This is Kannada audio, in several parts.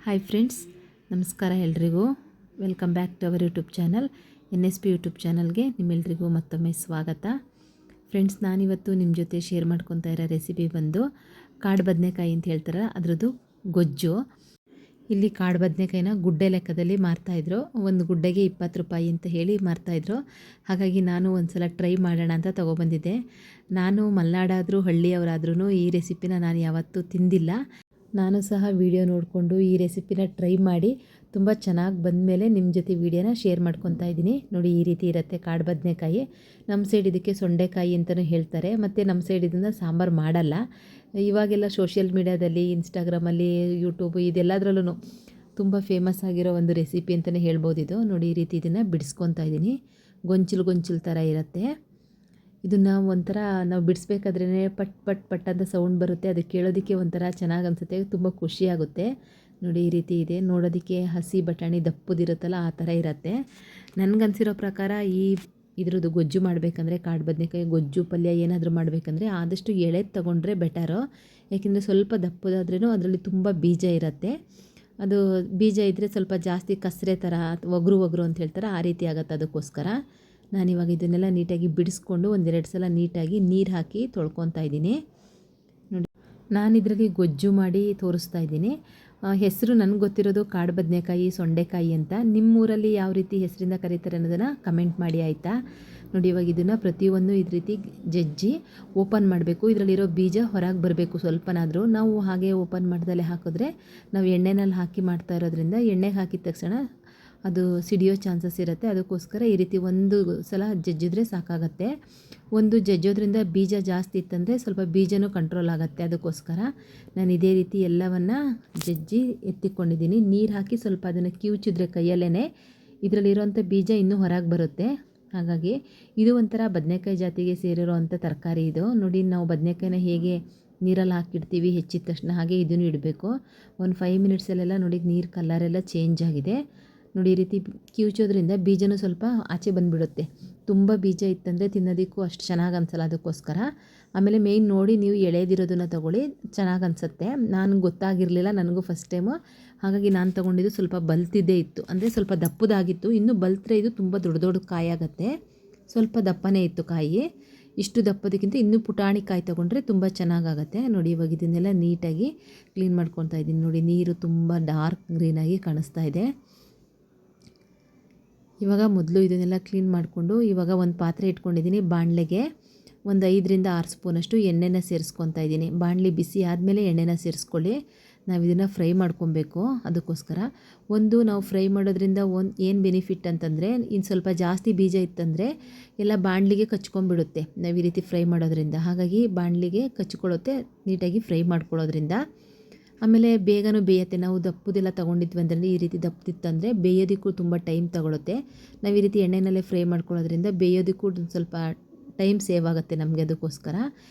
ಹಾಯ್ ಫ್ರೆಂಡ್ಸ್, ನಮಸ್ಕಾರ ಎಲ್ರಿಗೂ. Welcome back to our YouTube channel NSP YouTube ಚಾನಲ್ಗೆ ನಿಮ್ಮೆಲ್ರಿಗೂ ಮತ್ತೊಮ್ಮೆ ಸ್ವಾಗತ. ಫ್ರೆಂಡ್ಸ್, ನಾನಿವತ್ತು ನಿಮ್ಮ ಜೊತೆ ಶೇರ್ ಮಾಡ್ಕೊತಾ ಇರೋ ರೆಸಿಪಿ ಬಂದು ಕಾಡು ಬದನೆಕಾಯಿ ಅಂತ ಹೇಳ್ತಾರೆ, ಅದರದ್ದು ಗೊಜ್ಜು. ಇಲ್ಲಿ ಕಾಡು ಬದನೆಕಾಯಿನ ಗುಡ್ಡೆ ಲೆಕ್ಕದಲ್ಲಿ ಮಾರ್ತಾಯಿದ್ರು. ಒಂದು ಗುಡ್ಡೆಗೆ 20 ರೂಪಾಯಿ ಅಂತ ಹೇಳಿ ಮಾರ್ತಾಯಿದ್ರು. ಹಾಗಾಗಿ ನಾನು ಒಂದು ಸಲ ಟ್ರೈ ಮಾಡೋಣ ಅಂತ ತೊಗೊಬಂದಿದ್ದೆ. ನಾನು ಮಲೆನಾಡಾದರೂ ಹಳ್ಳಿಯವರಾದ್ರೂ ಈ ರೆಸಿಪಿನ ನಾನು ಯಾವತ್ತೂ ತಿಂದಿಲ್ಲ. ನಾನು ಸಹ ವಿಡಿಯೋ ನೋಡಿಕೊಂಡು ಈ ರೆಸಿಪಿನ ಟ್ರೈ ಮಾಡಿ ತುಂಬ ಚೆನ್ನಾಗಿ ಬಂದಮೇಲೆ ನಿಮ್ಮ ಜೊತೆ ವಿಡಿಯೋನ ಶೇರ್ ಮಾಡ್ಕೊತಾ ಇದ್ದೀನಿ. ನೋಡಿ, ಈ ರೀತಿ ಇರುತ್ತೆ ಕಾಡು ಬದನೆಕಾಯಿ. ನಮ್ಮ ಸೈಡ್ ಇದಕ್ಕೆ ಸೊಂಡೆಕಾಯಿ ಅಂತಲೂ ಹೇಳ್ತಾರೆ. ಮತ್ತು ನಮ್ಮ ಸೈಡ್ ಇದನ್ನು ಸಾಂಬಾರು ಮಾಡಲ್ಲ. ಇವಾಗೆಲ್ಲ ಸೋಷಿಯಲ್ ಮೀಡ್ಯಾದಲ್ಲಿ, ಇನ್ಸ್ಟಾಗ್ರಾಮಲ್ಲಿ, ಯೂಟ್ಯೂಬ್ ಇದೆಲ್ಲದರಲ್ಲೂ ತುಂಬ ಫೇಮಸ್ ಆಗಿರೋ ಒಂದು ರೆಸಿಪಿ ಅಂತಲೇ ಹೇಳ್ಬೋದು ಇದು. ನೋಡಿ, ಈ ರೀತಿ ಇದನ್ನು ಬಿಡಿಸ್ಕೊತಾ ಇದ್ದೀನಿ. ಗೊಂಚಲು ಥರ ಇರುತ್ತೆ. ಇದನ್ನು ಒಂಥರ ನಾವು ಬಿಡಿಸ್ಬೇಕಾದ್ರೇ ಪಟ್ ಪಟ್ ಪಟ್ ಅಂತ ಸೌಂಡ್ ಬರುತ್ತೆ. ಅದು ಕೇಳೋದಕ್ಕೆ ಒಂಥರ ಚೆನ್ನಾಗಿ ಅನಿಸುತ್ತೆ, ತುಂಬ ಖುಷಿಯಾಗುತ್ತೆ. ನೋಡಿ, ಈ ರೀತಿ ಇದೆ. ನೋಡೋದಕ್ಕೆ ಹಸಿ ಬಟಾಣಿ ದಪ್ಪದಿರುತ್ತಲ್ಲ, ಆ ಥರ ಇರುತ್ತೆ. ನನಗನ್ಸಿರೋ ಪ್ರಕಾರ ಇದ್ರದ್ದು ಗೊಜ್ಜು ಮಾಡಬೇಕಂದ್ರೆ, ಕಾಡು ಬದನೆಕಾಯಿ ಗೊಜ್ಜು ಪಲ್ಯ ಏನಾದರೂ ಮಾಡಬೇಕಂದ್ರೆ ಆದಷ್ಟು ಎಳೆದು ತೊಗೊಂಡ್ರೆ ಬೆಟರು. ಯಾಕೆಂದರೆ ಸ್ವಲ್ಪ ದಪ್ಪದಾದ್ರೂ ಅದರಲ್ಲಿ ತುಂಬ ಬೀಜ ಇರುತ್ತೆ. ಅದು ಬೀಜ ಇದ್ದರೆ ಸ್ವಲ್ಪ ಜಾಸ್ತಿ ಕಸರೆ ಥರ ಒಗರು ಅಂತ ಹೇಳ್ತಾರೆ, ಆ ರೀತಿ ಆಗುತ್ತೆ. ಅದಕ್ಕೋಸ್ಕರ ನಾನಿವಾಗ ಇದನ್ನೆಲ್ಲ ನೀಟಾಗಿ ಬಿಡಿಸ್ಕೊಂಡು ಒಂದೆರಡು ಸಲ ನೀಟಾಗಿ ನೀರು ಹಾಕಿ ತೊಳ್ಕೊತಾ ಇದ್ದೀನಿ. ನೋಡಿ, ನಾನು ಇದರಲ್ಲಿ ಗೊಜ್ಜು ಮಾಡಿ ತೋರಿಸ್ತಾ ಇದ್ದೀನಿ. ಹೆಸರು ನನಗೆ ಗೊತ್ತಿರೋದು ಕಾಡು ಬದನೆಕಾಯಿ, ಸೊಂಡೆಕಾಯಿ ಅಂತ. ನಿಮ್ಮೂರಲ್ಲಿ ಯಾವ ರೀತಿ ಹೆಸರಿಂದ ಕರೀತಾರೆ ಅನ್ನೋದನ್ನು ಕಮೆಂಟ್ ಮಾಡಿ, ಆಯಿತಾ? ನೋಡಿ, ಇವಾಗ ಇದನ್ನು ಪ್ರತಿಯೊಂದು ಇದೇ ರೀತಿ ಜಜ್ಜಿ ಓಪನ್ ಮಾಡಬೇಕು. ಇದರಲ್ಲಿರೋ ಬೀಜ ಹೊರಗೆ ಬರಬೇಕು ಸ್ವಲ್ಪನಾದರೂ. ನಾವು ಹಾಗೆ ಓಪನ್ ಮಾಡ್ದಲ್ಲೇ ಹಾಕಿದ್ರೆ, ನಾವು ಎಣ್ಣೆನಲ್ಲಿ ಹಾಕಿ ಮಾಡ್ತಾ ಇರೋದ್ರಿಂದ ಎಣ್ಣೆಗೆ ಹಾಕಿದ ತಕ್ಷಣ ಅದು ಸಿಡಿಯೋ ಚಾನ್ಸಸ್ ಇರುತ್ತೆ. ಅದಕ್ಕೋಸ್ಕರ ಈ ರೀತಿ ಒಂದು ಸಲ ಜಜ್ಜಿದ್ರೆ ಸಾಕಾಗತ್ತೆ. ಒಂದು ಜಜ್ಜೋದ್ರಿಂದ ಬೀಜ ಜಾಸ್ತಿ ಇತ್ತಂದರೆ ಸ್ವಲ್ಪ ಬೀಜನೂ ಕಂಟ್ರೋಲ್ ಆಗುತ್ತೆ. ಅದಕ್ಕೋಸ್ಕರ ನಾನು ಇದೇ ರೀತಿ ಎಲ್ಲವನ್ನು ಜಜ್ಜಿ ಎತ್ತಿಕೊಂಡಿದ್ದೀನಿ. ನೀರು ಹಾಕಿ ಸ್ವಲ್ಪ ಅದನ್ನು ಕಿವುಚಿದ್ರೆ ಕೈಯಲ್ಲೇ ಇದರಲ್ಲಿರೋಂಥ ಬೀಜ ಇನ್ನೂ ಹೊರಗೆ ಬರುತ್ತೆ. ಹಾಗಾಗಿ ಇದು ಒಂಥರ ಬದನೆಕಾಯಿ ಜಾತಿಗೆ ಸೇರಿರೋ ಅಂಥ ತರಕಾರಿ ಇದು. ನೋಡಿ, ನಾವು ಬದನೆಕಾಯಿನ ಹೇಗೆ ನೀರಲ್ಲಿ ಹಾಕಿಡ್ತೀವಿ ಹೆಚ್ಚಿದ ತಕ್ಷಣ, ಹಾಗೆ ಇದನ್ನು ಇಡಬೇಕು. ಒಂದು 5 ಮಿನಿಟ್ಸಲ್ಲೆಲ್ಲ ನೋಡಿ ನೀರು ಕಲರೆಲ್ಲ ಚೇಂಜ್ ಆಗಿದೆ. ನೋಡಿ, ಈ ರೀತಿ ಕಿವುಚೋದ್ರಿಂದ ಬೀಜನೂ ಸ್ವಲ್ಪ ಆಚೆ ಬಂದುಬಿಡುತ್ತೆ. ತುಂಬ ಬೀಜ ಇತ್ತಂದರೆ ತಿನ್ನೋದಕ್ಕೂ ಅಷ್ಟು ಚೆನ್ನಾಗಿ ಅನಿಸಲ್ಲ. ಅದಕ್ಕೋಸ್ಕರ ಆಮೇಲೆ ಮೇಯ್ನ್ ನೋಡಿ, ನೀವು ಎಳೆದಿರೋದನ್ನು ತೊಗೊಳ್ಳಿ, ಚೆನ್ನಾಗಿ ಅನಿಸುತ್ತೆ. ನನಗೆ ಗೊತ್ತಾಗಿರಲಿಲ್ಲ, ನನಗೂ ಫಸ್ಟ್ ಟೈಮು. ಹಾಗಾಗಿ ನಾನು ತೊಗೊಂಡಿದ್ದು ಸ್ವಲ್ಪ ಬಲ್ತಿದ್ದೇ ಇತ್ತು, ಅಂದರೆ ಸ್ವಲ್ಪ ದಪ್ಪದಾಗಿತ್ತು. ಇನ್ನು ಬಲ್ತ್ರೆ ಇದು ತುಂಬ ದೊಡ್ಡ ಕಾಯಿ ಆಗುತ್ತೆ. ಸ್ವಲ್ಪ ದಪ್ಪನೇ ಇತ್ತು ಕಾಯಿ. ಇಷ್ಟು ದಪ್ಪದಕ್ಕಿಂತ ಇನ್ನೂ ಪುಟಾಣಿ ಕಾಯಿ ತೊಗೊಂಡ್ರೆ ತುಂಬ ಚೆನ್ನಾಗಾಗತ್ತೆ. ನೋಡಿ, ಇವಾಗ ಇದನ್ನೆಲ್ಲ ನೀಟಾಗಿ ಕ್ಲೀನ್ ಮಾಡ್ಕೊತಾ ಇದ್ದೀನಿ. ನೋಡಿ, ನೀರು ತುಂಬ ಡಾರ್ಕ್ ಗ್ರೀನಾಗಿ ಕಾಣಿಸ್ತಾ ಇದೆ. ಇವಾಗ ಮೊದಲು ಇದನ್ನೆಲ್ಲ ಕ್ಲೀನ್ ಮಾಡಿಕೊಂಡು ಇವಾಗ ಒಂದು ಪಾತ್ರೆ ಇಟ್ಕೊಂಡಿದ್ದೀನಿ. ಬಾಣಲೆಗೆ ಒಂದು 5ರಿಂದ 6 ಸ್ಪೂನಷ್ಟು ಎಣ್ಣೆನ ಸೇರಿಸ್ಕೊತಾ ಇದ್ದೀನಿ. ಬಾಣಲೆ ಬಿಸಿ ಆದಮೇಲೆ ಎಣ್ಣೆನ ಸೇರಿಸ್ಕೊಳ್ಳಿ. ನಾವು ಇದನ್ನು ಫ್ರೈ ಮಾಡ್ಕೊಬೇಕು. ಅದಕ್ಕೋಸ್ಕರ ನಾವು ಫ್ರೈ ಮಾಡೋದ್ರಿಂದ ಏನು ಬೆನಿಫಿಟ್ ಅಂತಂದರೆ, ಇನ್ನು ಸ್ವಲ್ಪ ಜಾಸ್ತಿ ಬೀಜ ಇತ್ತಂದರೆ ಎಲ್ಲ ಬಾಣಲಿಗೆ ಕಚ್ಕೊಂಡ್ಬಿಡುತ್ತೆ ನಾವು ಈ ರೀತಿ ಫ್ರೈ ಮಾಡೋದ್ರಿಂದ. ಹಾಗಾಗಿ ಬಾಣಲಿಗೆ ಕಚ್ಕೊಳ್ಳುತ್ತೆ ನೀಟಾಗಿ ಫ್ರೈ ಮಾಡ್ಕೊಳ್ಳೋದ್ರಿಂದ. ಆಮೇಲೆ ಬೇಗನೂ ಬೇಯುತ್ತೆ. ನಾವು ದಪ್ಪದೆಲ್ಲ ತೊಗೊಂಡಿದ್ವಿ ಅಂದರೆ, ಈ ರೀತಿ ದಪ್ಪದಿತ್ತಂದರೆ ಬೇಯೋದಕ್ಕೂ ತುಂಬ ಟೈಮ್ ತಗೊಳುತ್ತೆ. ನಾವು ಈ ರೀತಿ ಎಣ್ಣೆನಲ್ಲೇ ಫ್ರೈ ಮಾಡ್ಕೊಳ್ಳೋದ್ರಿಂದ ಬೇಯೋದಕ್ಕೂ ಸ್ವಲ್ಪ ಟೈಮ್ ಸೇವ್ ಆಗುತ್ತೆ ನಮಗೆ. ಅದಕ್ಕೋಸ್ಕರ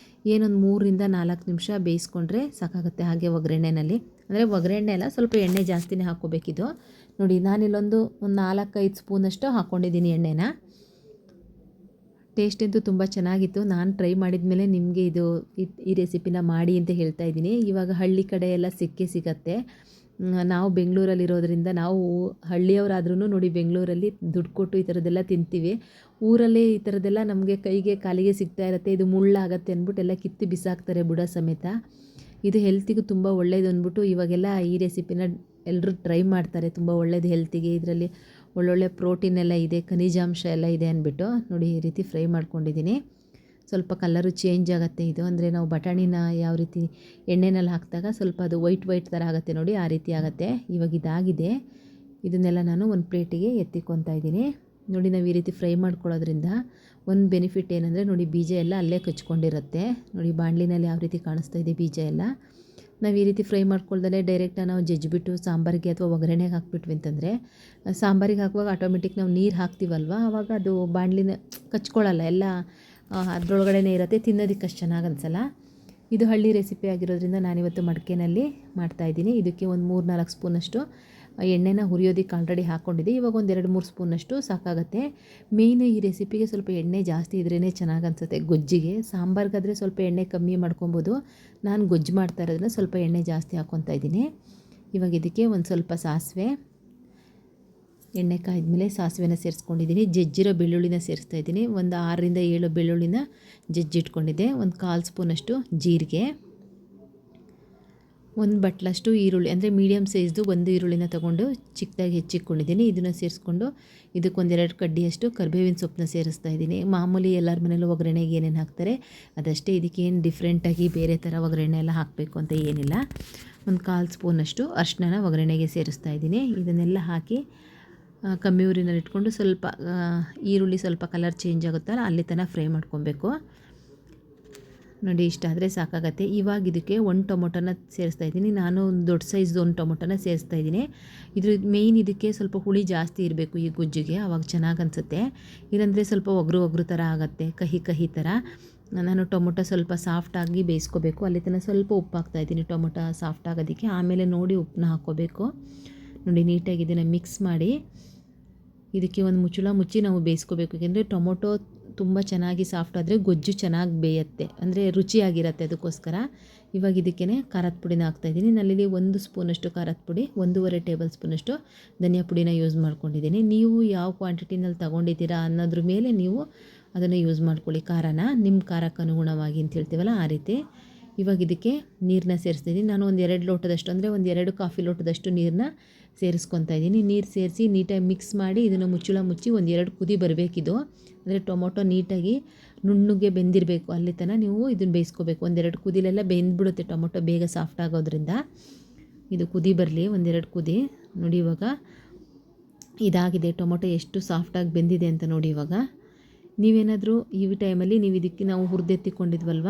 ಏನೊಂದು 3ರಿಂದ 4 ನಿಮಿಷ ಬೇಯಿಸ್ಕೊಂಡ್ರೆ ಸಾಕಾಗುತ್ತೆ. ಹಾಗೆ ಒಗ್ಗರಣೆಯಲ್ಲಿ, ಅಂದರೆ ಒಗ್ಗರಣೆ ಎಲ್ಲ ಸ್ವಲ್ಪ ಎಣ್ಣೆ ಜಾಸ್ತಿನೇ ಹಾಕ್ಕೋಬೇಕಿದು. ನೋಡಿ, ನಾನಿಲ್ಲೊಂದು 4-5 ಸ್ಪೂನಷ್ಟು ಹಾಕ್ಕೊಂಡಿದ್ದೀನಿ ಎಣ್ಣೆನ. ಟೇಸ್ಟ್ ಅಂತೂ ತುಂಬ ಚೆನ್ನಾಗಿತ್ತು. ನಾನು ಟ್ರೈ ಮಾಡಿದ ಮೇಲೆ ನಿಮಗೆ ಈ ರೆಸಿಪಿನ ಮಾಡಿ ಅಂತ ಹೇಳ್ತಾ ಇದ್ದೀನಿ. ಇವಾಗ ಹಳ್ಳಿ ಕಡೆ ಎಲ್ಲ ಸಿಗತ್ತೆ. ನಾವು ಬೆಂಗಳೂರಲ್ಲಿರೋದ್ರಿಂದ, ನಾವು ಹಳ್ಳಿಯವರಾದ್ರೂ ನೋಡಿ ಬೆಂಗಳೂರಲ್ಲಿ ದುಡ್ಡು ಕೊಟ್ಟು ಈ ಥರದ್ದೆಲ್ಲ ತಿಂತೀವಿ. ಊರಲ್ಲಿ ಈ ಥರದ್ದೆಲ್ಲ ನಮಗೆ ಕೈಗೆ ಕಾಲಿಗೆ ಸಿಗ್ತಾ ಇರುತ್ತೆ. ಇದು ಮುಳ್ಳಾಗತ್ತೆ ಅಂದ್ಬಿಟ್ಟು ಎಲ್ಲ ಕಿತ್ತು ಬಿಸಾಕ್ತಾರೆ ಬುಡ ಸಮೇತ. ಇದು ಹೆಲ್ತಿಗೂ ತುಂಬ ಒಳ್ಳೇದು ಅಂದ್ಬಿಟ್ಟು ಇವಾಗೆಲ್ಲ ಈ ರೆಸಿಪಿನ ಎಲ್ಲರೂ ಟ್ರೈ ಮಾಡ್ತಾರೆ. ತುಂಬ ಒಳ್ಳೇದು ಹೆಲ್ತಿಗೆ. ಇದರಲ್ಲಿ ಒಳ್ಳೊಳ್ಳೆ ಪ್ರೋಟೀನ್ ಎಲ್ಲ ಇದೆ, ಖನಿಜಾಂಶ ಎಲ್ಲ ಇದೆ ಅಂದ್ಬಿಟ್ಟು. ನೋಡಿ, ಈ ರೀತಿ ಫ್ರೈ ಮಾಡ್ಕೊಂಡಿದ್ದೀನಿ. ಸ್ವಲ್ಪ ಕಲರು ಚೇಂಜ್ ಆಗುತ್ತೆ ಇದು, ಅಂದರೆ ನಾವು ಬಟಾಣಿನ ಯಾವ ರೀತಿ ಎಣ್ಣೆನಲ್ಲಿ ಹಾಕಿದಾಗ ಸ್ವಲ್ಪ ಅದು ವೈಟ್ ಥರ ಆಗುತ್ತೆ ನೋಡಿ, ಆ ರೀತಿ ಆಗುತ್ತೆ. ಇವಾಗ ಇದಾಗಿದೆ. ಇದನ್ನೆಲ್ಲ ನಾನು ಒಂದು ಪ್ಲೇಟಿಗೆ ಎತ್ತಿಕೊತಾ ಇದ್ದೀನಿ. ನೋಡಿ, ನಾವು ಈ ರೀತಿ ಫ್ರೈ ಮಾಡ್ಕೊಳ್ಳೋದ್ರಿಂದ ಒಂದು ಬೆನಿಫಿಟ್ ಏನಂದರೆ, ನೋಡಿ ಬೀಜ ಎಲ್ಲ ಅಲ್ಲೇ ಕಚ್ಕೊಂಡಿರುತ್ತೆ. ನೋಡಿ, ಬಾಣಲಿನಲ್ಲಿ ಯಾವ ರೀತಿ ಕಾಣಿಸ್ತಾ ಇದೆ ಬೀಜ ಎಲ್ಲ. ನಾವು ಈ ರೀತಿ ಫ್ರೈ ಮಾಡ್ಕೊಳ್ದಲ್ಲೇ ಡೈರೆಕ್ಟಾಗಿ ನಾವು ಜಜ್ಜಿಬಿಟ್ಟು ಸಾಂಬಾರಿಗೆ ಅಥವಾ ಒಗ್ಗರಣೆಗೆ ಹಾಕ್ಬಿಟ್ವಿ ಅಂತಂದರೆ, ಸಾಂಬಾರಿಗೆ ಹಾಕುವಾಗ ಆಟೋಮೆಟಿಕ್ ನಾವು ನೀರು ಹಾಕ್ತೀವಲ್ವ, ಆವಾಗ ಅದು ಬಾಣಲಿನ ಕಚ್ಕೊಳ್ಳಲ್ಲ, ಎಲ್ಲ ಅದರೊಳಗಡೆನೇ ಇರುತ್ತೆ. ತಿನ್ನೋದಕ್ಕೆ ಅಷ್ಟು ಚೆನ್ನಾಗಿ ಅನಿಸಲ್ಲ. ಇದು ಹಳ್ಳಿ ರೆಸಿಪಿ ಆಗಿರೋದ್ರಿಂದ ನಾನಿವತ್ತು ಮಡಿಕೆನಲ್ಲಿ ಮಾಡ್ತಾಯಿದ್ದೀನಿ. ಇದಕ್ಕೆ ಒಂದು 3-4 ಸ್ಪೂನಷ್ಟು ಎಣ್ಣೆನ ಹುರಿಯೋದಕ್ಕೆ ಆಲ್ರೆಡಿ ಹಾಕ್ಕೊಂಡಿದ್ದೆ. ಇವಾಗ ಒಂದು 2-3 ಸ್ಪೂನಷ್ಟು ಸಾಕಾಗುತ್ತೆ. ಮೇಯ್ನ್ ಈ ರೆಸಿಪಿಗೆ ಸ್ವಲ್ಪ ಎಣ್ಣೆ ಜಾಸ್ತಿ ಇದ್ರೇ ಚೆನ್ನಾಗಿ ಅನಿಸುತ್ತೆ. ಗೊಜ್ಜಿಗೆ, ಸಾಂಬಾರ್ಗಾದರೆ ಸ್ವಲ್ಪ ಎಣ್ಣೆ ಕಮ್ಮಿ ಮಾಡ್ಕೊಬೋದು. ನಾನು ಗೊಜ್ಜು ಮಾಡ್ತಾ ಇರೋದ್ರಿಂದ ಸ್ವಲ್ಪ ಎಣ್ಣೆ ಜಾಸ್ತಿ ಹಾಕ್ಕೊತಾ ಇದ್ದೀನಿ. ಇವಾಗ ಇದಕ್ಕೆ ಒಂದು ಸ್ವಲ್ಪ ಸಾಸಿವೆ, ಎಣ್ಣೆ ಕಾಯ್ದ್ಮೇಲೆ ಸಾಸಿವೆನ ಸೇರಿಸ್ಕೊಂಡಿದ್ದೀನಿ. ಜಜ್ಜಿರೋ ಬೆಳ್ಳುಳ್ಳಿನ ಸೇರಿಸ್ತಾ ಇದ್ದೀನಿ. ಒಂದು 6ರಿಂದ 7 ಬೆಳ್ಳುಳ್ಳಿನ ಜಜ್ಜಿಟ್ಕೊಂಡಿದ್ದೆ. ಒಂದು 1/4 ಸ್ಪೂನಷ್ಟು ಜೀರಿಗೆ, ಒಂದು ಬಟ್ಲಷ್ಟು ಈರುಳ್ಳಿ, ಅಂದರೆ ಮೀಡಿಯಮ್ ಸೈಜ್ದು ಒಂದು ಈರುಳ್ಳಿನ ತೊಗೊಂಡು ಚಿಕ್ಕದಾಗಿ ಹೆಚ್ಚಿಟ್ಕೊಂಡಿದ್ದೀನಿ. ಇದನ್ನು ಸೇರಿಸ್ಕೊಂಡು ಇದಕ್ಕೆ 1-2 ಕಡ್ಡಿಯಷ್ಟು ಕರಿಬೇವಿನ ಸೊಪ್ಪನ್ನ ಸೇರಿಸ್ತಾ ಇದ್ದೀನಿ. ಮಾಮೂಲಿ ಎಲ್ಲರ ಮನೇಲೂ ಒಗ್ಗರಣೆಗೆ ಏನೇನು ಹಾಕ್ತಾರೆ ಅದಷ್ಟೇ, ಇದಕ್ಕೇನು ಡಿಫ್ರೆಂಟಾಗಿ ಬೇರೆ ಥರ ಒಗ್ಗರಣೆ ಎಲ್ಲ ಹಾಕಬೇಕು ಅಂತ ಏನಿಲ್ಲ. ಒಂದು 1/4 ಸ್ಪೂನಷ್ಟು ಅರಿಶಿನ ಒಗ್ಗರಣೆಗೆ ಸೇರಿಸ್ತಾ ಇದ್ದೀನಿ. ಇದನ್ನೆಲ್ಲ ಹಾಕಿ ಕಮ್ಮಿ ಊರಿನಲ್ಲಿ ಇಟ್ಕೊಂಡು ಸ್ವಲ್ಪ ಈರುಳ್ಳಿ ಸ್ವಲ್ಪ ಕಲರ್ ಚೇಂಜ್ ಆಗುತ್ತಲ್ಲ ಅಲ್ಲಿ ತನಕ ಫ್ರೈ ಮಾಡ್ಕೊಬೇಕು. ನೋಡಿ, ಇಷ್ಟಾದರೆ ಸಾಕಾಗತ್ತೆ. ಇವಾಗ ಇದಕ್ಕೆ 1 ಟೊಮೊಟೊನ ಸೇರಿಸ್ತಾ ಇದ್ದೀನಿ. ನಾನು ಒಂದು ದೊಡ್ಡ ಸೈಜ್ದು 1 ಟೊಮೊಟೊನ ಸೇರಿಸ್ತಾ ಇದ್ದೀನಿ. ಇದ್ರ ಮೇಯ್ನ್ ಇದಕ್ಕೆ ಸ್ವಲ್ಪ ಹುಳಿ ಜಾಸ್ತಿ ಇರಬೇಕು ಈ ಗೊಜ್ಜಿಗೆ, ಆವಾಗ ಚೆನ್ನಾಗಿ ಅನಿಸುತ್ತೆ. ಇಲ್ಲಾಂದರೆ ಸ್ವಲ್ಪ ಒಗ್ರು ಥರ ಆಗುತ್ತೆ, ಕಹಿ ಥರ. ನಾನು ಟೊಮೊಟೊ ಸ್ವಲ್ಪ ಸಾಫ್ಟಾಗಿ ಬೇಯಿಸ್ಕೋಬೇಕು, ಅಲ್ಲಿ ತನಕ ಸ್ವಲ್ಪ ಉಪ್ಪು ಹಾಕ್ತಾಯಿದ್ದೀನಿ ಟೊಮೊಟೊ ಸಾಫ್ಟ್ ಆಗೋದಕ್ಕೆ. ಆಮೇಲೆ ನೋಡಿ ಉಪ್ಪನ್ನ ಹಾಕ್ಕೋಬೇಕು. ನೋಡಿ, ನೀಟಾಗಿ ಇದನ್ನು ಮಿಕ್ಸ್ ಮಾಡಿ ಇದಕ್ಕೆ ಒಂದು ಮುಚ್ಚಳ ಮುಚ್ಚಿ ನಾವು ಬೇಯಿಸ್ಕೋಬೇಕು. ಏಕೆಂದರೆ ಟೊಮೊಟೊ ತುಂಬ ಚೆನ್ನಾಗಿ ಸಾಫ್ಟ್ ಆದರೆ ಗೊಜ್ಜು ಚೆನ್ನಾಗಿ ಬೇಯುತ್ತೆ, ಅಂದರೆ ರುಚಿಯಾಗಿರುತ್ತೆ. ಅದಕ್ಕೋಸ್ಕರ ಇವಾಗ ಇದಕ್ಕೇ ಖಾರದ ಪುಡಿನ ಹಾಕ್ತಾಯಿದ್ದೀನಿ. ನನ್ನಲ್ಲಿ 1 ಸ್ಪೂನಷ್ಟು ಖಾರದ ಪುಡಿ, 1.5 ಟೇಬಲ್ ಸ್ಪೂನಷ್ಟು ಧನಿಯಾ ಪುಡಿನ ಯೂಸ್ ಮಾಡ್ಕೊಂಡಿದ್ದೀನಿ. ನೀವು ಯಾವ ಕ್ವಾಂಟಿಟಿನಲ್ಲಿ ತೊಗೊಂಡಿದ್ದೀರಾ ಅನ್ನೋದ್ರ ಮೇಲೆ ನೀವು ಅದನ್ನು ಯೂಸ್ ಮಾಡ್ಕೊಳ್ಳಿ, ಖಾರನ ನಿಮ್ಮ ಖಾರಕ್ಕೆ ಅನುಗುಣವಾಗಿ ಅಂತ ಹೇಳ್ತೀವಲ್ಲ ಆ ರೀತಿ. ಇವಾಗ ಇದಕ್ಕೆ ನೀರನ್ನ ಸೇರಿಸ್ತಿದ್ದೀನಿ. ನಾನು ಒಂದು 2 ಲೋಟದಷ್ಟು, ಅಂದರೆ ಒಂದು 2 ಕಾಫಿ ಲೋಟದಷ್ಟು ನೀರನ್ನ ಸೇರಿಸ್ಕೊತಾ ಇದ್ದೀನಿ. ನೀರು ಸೇರಿಸಿ ನೀಟಾಗಿ ಮಿಕ್ಸ್ ಮಾಡಿ ಇದನ್ನು ಮುಚ್ಚಳ ಮುಚ್ಚಿ 1-2 ಕುದಿ ಬರಬೇಕಿದು. ಅಂದರೆ ಟೊಮೊಟೊ ನೀಟಾಗಿ ನುಣ್ಣಗೆ ಬೆಂದಿರಬೇಕು, ಅಲ್ಲಿ ತನಕ ನೀವು ಇದನ್ನು ಬೇಯಿಸ್ಕೋಬೇಕು. 1-2 ಕುದಿಲೆಲ್ಲ ಬೆಂದ್ಬಿಡುತ್ತೆ ಟೊಮೊಟೊ ಬೇಗ ಸಾಫ್ಟ್ ಆಗೋದ್ರಿಂದ. ಇದು ಕುದಿ ಬರಲಿ, 1-2 ಕುದಿ. ನೋಡಿ, ಇವಾಗ ಇದಾಗಿದೆ. ಟೊಮೊಟೊ ಎಷ್ಟು ಸಾಫ್ಟಾಗಿ ಬೆಂದಿದೆ ಅಂತ ನೋಡಿ. ಇವಾಗ ನೀವೇನಾದರೂ ಈ ಟೈಮಲ್ಲಿ ನೀವು ಇದಕ್ಕೆ ನಾವು ಹುರಿದೆತ್ತಿಕೊಂಡಿದ್ವಲ್ವ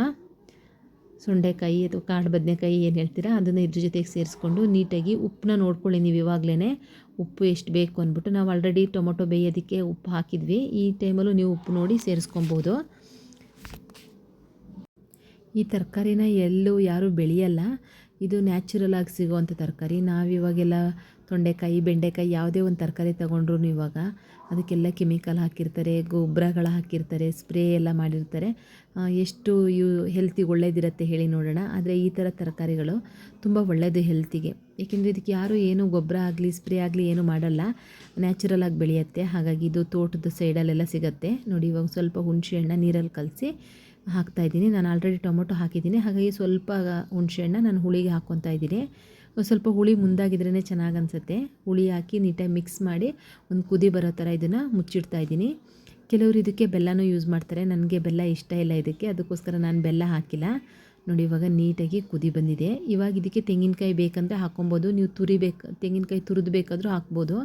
ಸೊಂಡೆಕಾಯಿ ಅಥವಾ ಕಾಡು ಬದನೆಕಾಯಿ ಏನು ಹೇಳ್ತೀರಾ ಅದನ್ನು ಇದ್ರ ಜೊತೆಗೆ ಸೇರಿಸ್ಕೊಂಡು ನೀಟಾಗಿ ಉಪ್ಪನ್ನ ನೋಡ್ಕೊಳ್ಳಿ. ನೀವು ಇವಾಗಲೇ ಉಪ್ಪು ಎಷ್ಟು ಬೇಕು ಅಂದ್ಬಿಟ್ಟು, ನಾವು ಆಲ್ರೆಡಿ ಟೊಮೊಟೊ ಬೇಯೋದಕ್ಕೆ ಉಪ್ಪು ಹಾಕಿದ್ವಿ. ಈ ಟೈಮಲ್ಲೂ ನೀವು ಉಪ್ಪು ನೋಡಿ ಸೇರಿಸ್ಕೊಬೋದು. ಈ ತರಕಾರಿನ ಎಲ್ಲೂ ಯಾರೂ ಬೆಳೆಯಲ್ಲ, ಇದು ನ್ಯಾಚುರಲ್ ಆಗಿ ಸಿಗೋವಂಥ ತರಕಾರಿ. ನಾವಿವಾಗೆಲ್ಲ ತೊಂಡೆಕಾಯಿ, ಬೆಂಡೆಕಾಯಿ ಯಾವುದೇ ಒಂದು ತರಕಾರಿ ತೊಗೊಂಡ್ರು ಇವಾಗ ಅದಕ್ಕೆಲ್ಲ ಕೆಮಿಕಲ್ ಹಾಕಿರ್ತಾರೆ, ಗೊಬ್ಬರಗಳ ಹಾಕಿರ್ತಾರೆ, ಸ್ಪ್ರೇ ಎಲ್ಲ ಮಾಡಿರ್ತಾರೆ. ಎಷ್ಟು ಹೆಲ್ತಿಗೆ ಒಳ್ಳೇದಿರುತ್ತೆ ಹೇಳಿ ನೋಡೋಣ. ಆದರೆ ಈ ಥರ ತರಕಾರಿಗಳು ತುಂಬ ಒಳ್ಳೆಯದು ಹೆಲ್ತಿಗೆ, ಏಕೆಂದರೆ ಇದಕ್ಕೆ ಯಾರೂ ಏನು ಗೊಬ್ಬರ ಆಗಲಿ ಸ್ಪ್ರೇ ಆಗಲಿ ಏನು ಮಾಡಲ್ಲ, ನ್ಯಾಚುರಲ್ ಆಗಿ ಬೆಳೆಯುತ್ತೆ. ಹಾಗಾಗಿ ಇದು ತೋಟದ ಸೈಡಲ್ಲೆಲ್ಲ ಸಿಗುತ್ತೆ. ನೋಡಿ, ಇವಾಗ ಸ್ವಲ್ಪ ಹುಣಸೆ ಹಣ್ಣು ನೀರಲ್ಲಿ ಕಲಸಿ ಹಾಕ್ತಾಯಿದ್ದೀನಿ. ನಾನು ಆಲ್ರೆಡಿ ಟೊಮೊಟೊ ಹಾಕಿದ್ದೀನಿ, ಹಾಗಾಗಿ ಸ್ವಲ್ಪ ಹುಣಸೆ ಹಣ್ಣು ನಾನು ಹುಳಿಗೆ ಹಾಕ್ಕೊತಾ ಇದ್ದೀನಿ. ಸ್ವಲ್ಪ ಹುಳಿ ಮುಂದಾಗಿದ್ರೇ ಚೆನ್ನಾಗಿ ಅನಿಸುತ್ತೆ. ಹುಳಿ ಹಾಕಿ ನೀಟಾಗಿ ಮಿಕ್ಸ್ ಮಾಡಿ ಒಂದು ಕುದಿ ಬರೋ ಥರ ಇದನ್ನು ಮುಚ್ಚಿಡ್ತಾ ಇದ್ದೀನಿ. ಕೆಲವರು ಇದಕ್ಕೆ ಬೆಲ್ಲನೂ ಯೂಸ್ ಮಾಡ್ತಾರೆ, ನನಗೆ ಬೆಲ್ಲ ಇಷ್ಟ ಇಲ್ಲ ಇದಕ್ಕೆ, ಅದಕ್ಕೋಸ್ಕರ ನಾನು ಬೆಲ್ಲ ಹಾಕಿಲ್ಲ. ನೋಡಿ, ಇವಾಗ ನೀಟಾಗಿ ಕುದಿ ಬಂದಿದೆ. ಇವಾಗ ಇದಕ್ಕೆ ತೆಂಗಿನಕಾಯಿ ಬೇಕಂದರೆ ಹಾಕ್ಕೊಬೋದು, ನೀವು ತೆಂಗಿನಕಾಯಿ ತುರಿದು ಬೇಕಾದರೂ ಹಾಕ್ಬೋದು.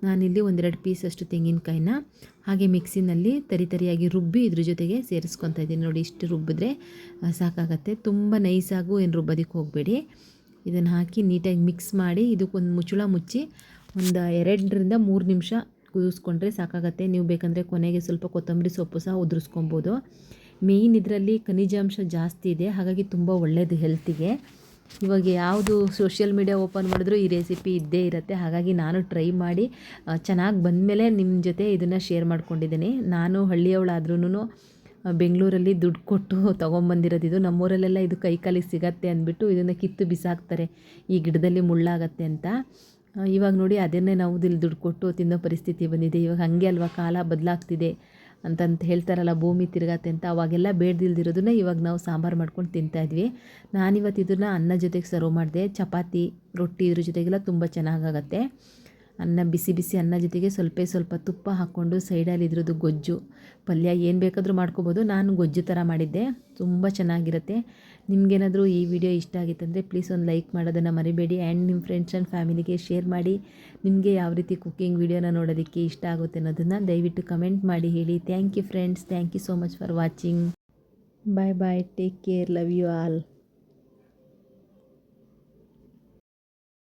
ನಾನಿಲ್ಲಿ 1-2 ಪೀಸಷ್ಟು ತೆಂಗಿನಕಾಯಿನ ಹಾಗೆ ಮಿಕ್ಸಿನಲ್ಲಿ ತರಿಯಾಗಿ ರುಬ್ಬಿ ಇದ್ರ ಜೊತೆಗೆ ಸೇರಿಸ್ಕೊತಾ ಇದ್ದೀನಿ. ನೋಡಿ, ಇಷ್ಟು ರುಬ್ಬಿದ್ರೆ ಸಾಕಾಗತ್ತೆ, ತುಂಬ ನೈಸಾಗೂ ಏನು ರುಬ್ಬೋದಕ್ಕೆ ಹೋಗಬೇಡಿ. ಇದನ್ನು ಹಾಕಿ ನೀಟಾಗಿ ಮಿಕ್ಸ್ ಮಾಡಿ ಇದಕ್ಕೊಂದು ಮುಚ್ಚಳ ಮುಚ್ಚಿ ಒಂದು 2ರಿಂದ 3 ನಿಮಿಷ ಕುದಿಸ್ಕೊಂಡ್ರೆ ಸಾಕಾಗತ್ತೆ. ನೀವು ಬೇಕಂದರೆ ಕೊನೆಗೆ ಸ್ವಲ್ಪ ಕೊತ್ತಂಬರಿ ಸೊಪ್ಪು ಸಹ ಉದುರಿಸ್ಕೊಬೋದು. ಮೇಯ್ನ್ ಇದರಲ್ಲಿ ಖನಿಜಾಂಶ ಜಾಸ್ತಿ ಇದೆ, ಹಾಗಾಗಿ ತುಂಬ ಒಳ್ಳೆಯದು ಹೆಲ್ತಿಗೆ. ಇವಾಗ ಯಾವುದು ಸೋಷಿಯಲ್ ಮೀಡಿಯಾ ಓಪನ್ ಮಾಡಿದ್ರೂ ಈ ರೆಸಿಪಿ ಇದ್ದೇ ಇರುತ್ತೆ. ಹಾಗಾಗಿ ನಾನು ಟ್ರೈ ಮಾಡಿ ಚೆನ್ನಾಗಿ ಬಂದಮೇಲೆ ನಿಮ್ಮ ಜೊತೆ ಇದನ್ನು ಶೇರ್ ಮಾಡ್ಕೊಂಡಿದ್ದೀನಿ. ನಾನು ಹಳ್ಳಿಯವಳಾದ್ರೂ ಬೆಂಗಳೂರಲ್ಲಿ ದುಡ್ಡು ಕೊಟ್ಟು ತೊಗೊಂಬಂದಿರೋದು ಇದು. ನಮ್ಮೂರಲ್ಲೆಲ್ಲ ಇದು ಕೈಕಾಲಿಗೆ ಸಿಗತ್ತೆ ಅಂದ್ಬಿಟ್ಟು ಇದನ್ನು ಕಿತ್ತು ಬಿಸಾಕ್ತಾರೆ, ಈ ಗಿಡದಲ್ಲಿ ಮುಳ್ಳಾಗತ್ತೆ ಅಂತ. ಇವಾಗ ನೋಡಿ, ಅದನ್ನೇ ನಾವು ಇಲ್ಲಿ ದುಡ್ಡು ಕೊಟ್ಟು ತಿನ್ನೋ ಪರಿಸ್ಥಿತಿ ಬಂದಿದೆ. ಇವಾಗ ಹಾಗೆ ಅಲ್ವಾ, ಕಾಲ ಬದಲಾಗ್ತಿದೆ ಅಂತಂತ ಹೇಳ್ತಾರಲ್ಲ, ಭೂಮಿ ತಿರುಗತ್ತೆ ಅಂತ. ಅವಾಗೆಲ್ಲ ಬೇಡ್ದಿಲ್ದಿರೋದನ್ನ ಇವಾಗ ನಾವು ಸಾಂಬಾರು ಮಾಡ್ಕೊಂಡು ತಿಂತಾಯಿದ್ವಿ. ನಾನಿವತ್ತು ಇದನ್ನು ಅನ್ನ ಜೊತೆಗೆ ಸರ್ವ್ ಮಾಡಿದೆ. ಚಪಾತಿ, ರೊಟ್ಟಿ ಇದ್ರ ಜೊತೆಗೆಲ್ಲ ತುಂಬ ಚೆನ್ನಾಗಾಗತ್ತೆ. ಅನ್ನ ಬಿಸಿ ಬಿಸಿ ಅನ್ನ ಜೊತೆಗೆ ಸ್ವಲ್ಪ ತುಪ್ಪ ಹಾಕ್ಕೊಂಡು ಸೈಡಲ್ಲಿ ಇದ್ರದ್ದು ಗೊಜ್ಜು ಪಲ್ಯ ಏನು ಬೇಕಾದರೂ ಮಾಡ್ಕೋಬೋದು. ನಾನು ಗೊಜ್ಜು ಥರ ಮಾಡಿದ್ದೆ, ತುಂಬ ಚೆನ್ನಾಗಿರುತ್ತೆ. ನಿಮಗೇನಾದರೂ ಈ ವಿಡಿಯೋ ಇಷ್ಟ ಆಗಿತ್ತಂದರೆ ಪ್ಲೀಸ್ ಒಂದು ಲೈಕ್ ಮಾಡೋದನ್ನು ಮರಿಬೇಡಿ. ಆ್ಯಂಡ್ ನಿಮ್ಮ ಫ್ರೆಂಡ್ಸ್ ಆ್ಯಂಡ್ ಫ್ಯಾಮಿಲಿಗೆ ಶೇರ್ ಮಾಡಿ. ನಿಮಗೆ ಯಾವ ರೀತಿ ಕುಕ್ಕಿಂಗ್ ವಿಡಿಯೋನ ನೋಡೋದಕ್ಕೆ ಇಷ್ಟ ಆಗುತ್ತೆ ಅನ್ನೋದನ್ನು ದಯವಿಟ್ಟು ಕಮೆಂಟ್ ಮಾಡಿ ಹೇಳಿ. Thank you friends, thank you so much for watching. Bye bye, take care, love you all.